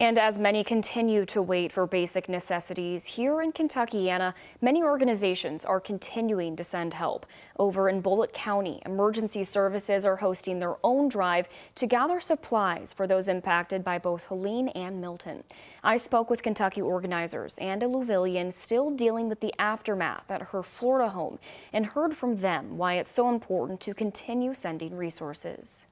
And as many continue to wait for basic necessities, here in Kentuckiana, many organizations are continuing to send help. Over in Bullitt County, emergency services are hosting their own drive to gather supplies for those impacted by both Helene and Milton. I spoke with Kentucky organizers and a Louisvillian still dealing with the aftermath at her Florida home and heard from them why it's so important to continue sending resources.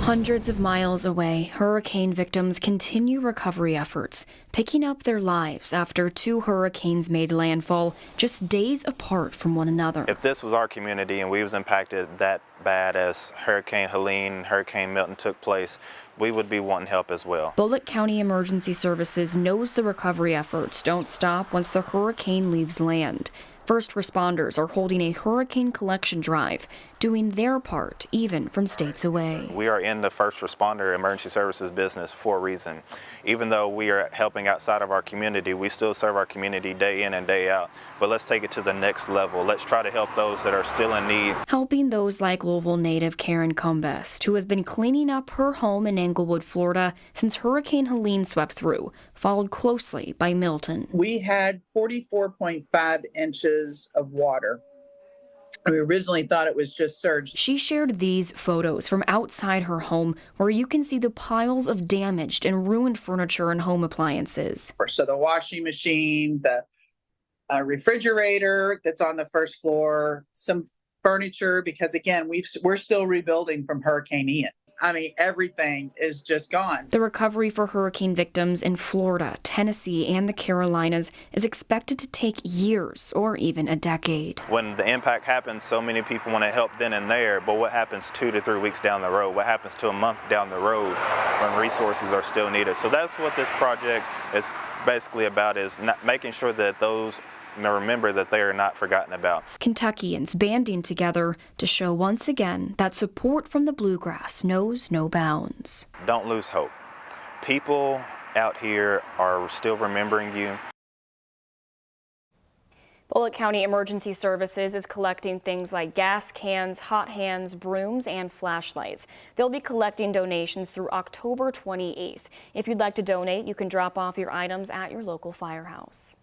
Hundreds of miles away, hurricane victims continue recovery efforts, picking up their lives after two hurricanes made landfall just days apart from one another. If this was our community and we was impacted that bad as Hurricane Helene, Hurricane Milton took place, we would be wanting help as well. Bullitt County Emergency Services knows the recovery efforts don't stop once the hurricane leaves land. First responders are holding a hurricane collection drive, doing their part even from states away. We are in the first responder emergency services business for a reason. Even though we are helping outside of our community, we still serve our community day in and day out. But let's take it to the next level. Let's try to help those that are still in need. Helping those like Louisville native Karen Cumbest, who has been cleaning up her home in Englewood, Florida since Hurricane Helene swept through, followed closely by Milton. We had 44.5 inches of water. We originally thought it was just surge. She shared these photos from outside her home where you can see the piles of damaged and ruined furniture and home appliances. So the washing machine, the refrigerator that's on the first floor, some furniture, because again, we're still rebuilding from Hurricane Ian. I mean, everything is just gone. The recovery for hurricane victims in Florida, Tennessee, and the Carolinas is expected to take years or even a decade. When the impact happens, so many people want to help then and there, but what happens 2 to 3 weeks down the road? What happens to a month down the road when resources are still needed? So that's what this project is basically about, is making sure that those remember that they are not forgotten about. Kentuckians banding together to show once again that support from the bluegrass knows no bounds. Don't lose hope. People out here are still remembering you. Bullitt County Emergency Services is collecting things like gas cans, hot hands, brooms, and flashlights. They'll be collecting donations through October 28th. If you'd like to donate, you can drop off your items at your local firehouse.